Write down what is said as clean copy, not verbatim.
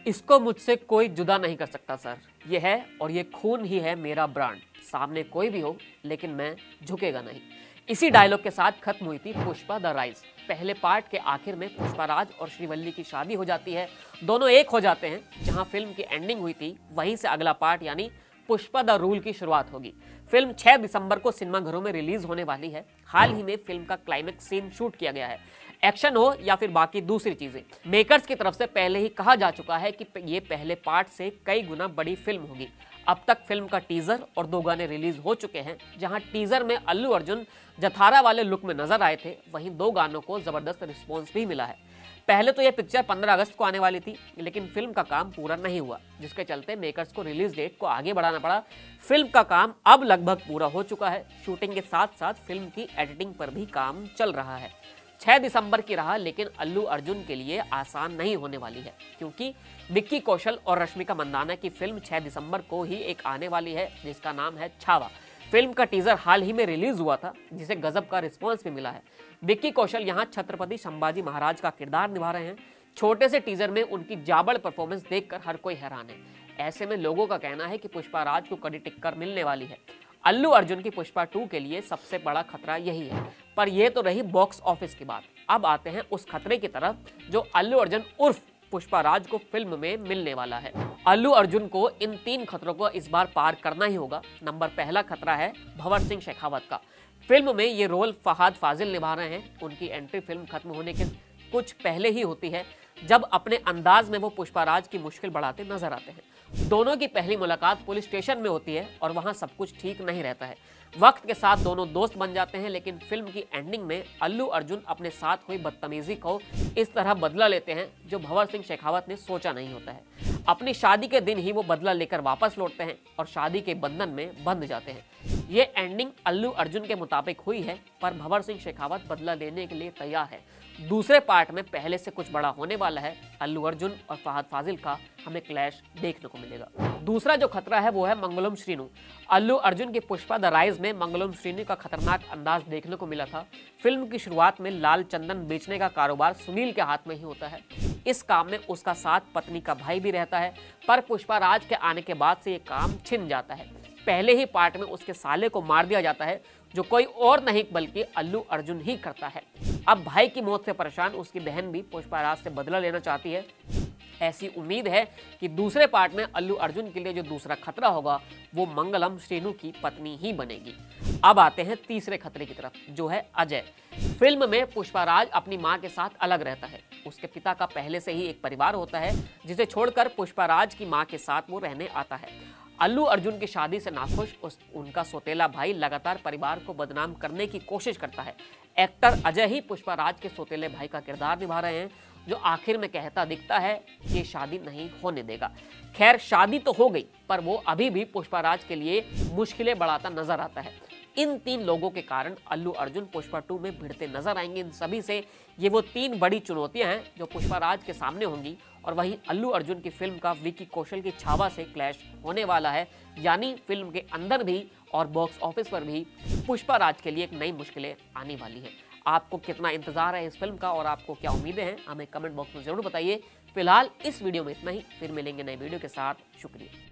इसको मुझसे कोई जुदा नहीं कर सकता सर। ये है और ये खून ही है मेरा ब्रांड। सामने कोई भी हो लेकिन मैं झुकेगा नहीं। इसी डायलॉग के साथ खत्म हुई थी पुष्पा द राइज। पहले पार्ट के आखिर में पुष्पाराज और श्रीवल्ली की शादी हो जाती है, दोनों एक हो जाते हैं। जहां फिल्म की एंडिंग हुई थी वहीं से अगला पार्ट यानी पुष्पा द रूल की शुरुआत होगी। फिल्म 6 दिसंबर को सिनेमाघरों में रिलीज होने वाली है। हाल ही में फिल्म का क्लाइमेक्स सीन शूट किया गया है। एक्शन हो या फिर बाकी दूसरी चीजें, मेकर्स की तरफ से पहले ही कहा जा चुका है कि ये पहले पार्ट से कई गुना बड़ी फिल्म होगी। अब तक फिल्म का टीजर और 2 गाने रिलीज हो चुके हैं। जहां टीजर में अल्लू अर्जुन जथारा वाले लुक में नजर आए थे, वहीं 2 गानों को जबरदस्त रिस्पॉन्स भी मिला है। पहले तो यह पिक्चर 15 अगस्त को आने वाली थी, लेकिन फिल्म का काम पूरा नहीं हुआ, जिसके चलते मेकर्स को रिलीज डेट को आगे बढ़ाना पड़ा। फिल्म का काम अब लगभग पूरा हो चुका है। शूटिंग के साथ साथ फिल्म की एडिटिंग पर भी काम चल रहा है। 6 दिसंबर की राह लेकिन अल्लू अर्जुन के लिए आसान नहीं होने वाली है, क्योंकि विक्की कौशल और रश्मिका मंदाना की फिल्म 6 दिसंबर को ही एक आने वाली है, जिसका नाम है छावा। फिल्म का टीजर हाल ही में रिलीज हुआ था, जिसे गजब का रिस्पॉन्स भी मिला है। विक्की कौशल यहां छत्रपति संभाजी महाराज का किरदार निभा रहे हैं। छोटे से टीजर में उनकी जाबड़ परफॉर्मेंस देखकर हर कोई हैरान है। ऐसे में लोगों का कहना है कि पुष्पाराज को कड़ी टिक्कर मिलने वाली है। अल्लू अर्जुन की पुष्पा 2 के लिए सबसे बड़ा खतरा यही है। पर यह तो रही बॉक्स ऑफिस की बात। अब आते हैं उस खतरे की तरफ जो अल्लू अर्जुन उर्फ पुष्पाराज को फिल्म में मिलने वाला है। अल्लू अर्जुन को इन 3 खतरों को इस बार पार करना ही होगा। नंबर पहला खतरा है भंवर सिंह शेखावत का। फिल्म में ये रोल फहाद फाजिल निभा रहे हैं। उनकी एंट्री फिल्म खत्म होने के कुछ पहले ही होती है, जब अपने अंदाज में वो पुष्पाराज की मुश्किल बढ़ाते नजर आते हैं। दोनों की पहली मुलाकात पुलिस स्टेशन में होती है और वहां सब कुछ ठीक नहीं रहता है। वक्त के साथ दोनों दोस्त बन जाते हैं, लेकिन फिल्म की एंडिंग में अल्लू अर्जुन अपने साथ हुई बदतमीजी को इस तरह बदला लेते हैं जो भंवर सिंह शेखावत ने सोचा नहीं होता है। अपनी शादी के दिन ही वो बदला लेकर वापस लौटते हैं और शादी के बंधन में बंध जाते हैं। ये एंडिंग अल्लू अर्जुन के मुताबिक हुई है, पर भंवर सिंह शेखावत बदला लेने के लिए तैयार है। दूसरे पार्ट में पहले से कुछ बड़ा होने वाला है। अल्लू अर्जुन और फहाद फाजिल का हमें क्लैश देखने को मिलेगा। दूसरा जो खतरा है वो है मंगलम श्रीनु। अल्लू अर्जुन की पुष्पा द राइज में मंगलम श्रीनु का खतरनाक अंदाज देखने को मिला था। फिल्म की शुरुआत में लाल चंदन बेचने का कारोबार सुनील के हाथ में ही होता है। इस काम में उसका साथ पत्नी का भाई भी रहता है, पर पुष्पाराज के आने के बाद से ये काम छिन जाता है। पहले ही पार्ट में उसके साले को मार दिया जाता है, जो कोई और नहीं बल्कि अल्लू अर्जुन ही करता है। अब भाई की मौत से परेशान उसकी बहन भी पुष्पाराज से बदला लेना चाहती है। ऐसी उम्मीद है कि दूसरे पार्ट में अल्लू अर्जुन के लिए जो दूसरा खतरा होगा वो मंगलम श्रीनु की पत्नी ही बनेगी। अब आते हैं तीसरे खतरे की तरफ, जो है अजय। फिल्म में पुष्पाराज अपनी मां के साथ अलग रहता है। उसके पिता का पहले से ही एक परिवार होता है, जिसे छोड़कर पुष्पाराज की मां के साथ वो रहने आता है। अल्लू अर्जुन की शादी से नाखुश उनका सौतेला भाई लगातार परिवार को बदनाम करने की कोशिश करता है। एक्टर अजय ही पुष्पाराज के सौतेले भाई का किरदार निभा रहे हैं, जो आखिर में कहता दिखता है कि शादी नहीं होने देगा। खैर, शादी तो हो गई, पर वो अभी भी पुष्पाराज के लिए मुश्किलें बढ़ाता नजर आता है। इन 3 लोगों के कारण अल्लू अर्जुन पुष्पा 2 में भिड़ते नजर आएंगे। इन सभी से ये वो 3 बड़ी चुनौतियां हैं जो पुष्पाराज के सामने होंगी। और वहीं अल्लू अर्जुन की फिल्म का विक्की कौशल की छावा से क्लैश होने वाला है, यानी फिल्म के अंदर भी और बॉक्स ऑफिस पर भी पुष्पाराज के लिए एक नई मुश्किलें आने वाली है। आपको कितना इंतजार है इस फिल्म का और आपको क्या उम्मीदें हैं, हमें कमेंट बॉक्स में जरूर बताइए। फिलहाल इस वीडियो में इतना ही, फिर मिलेंगे नए वीडियो के साथ। शुक्रिया।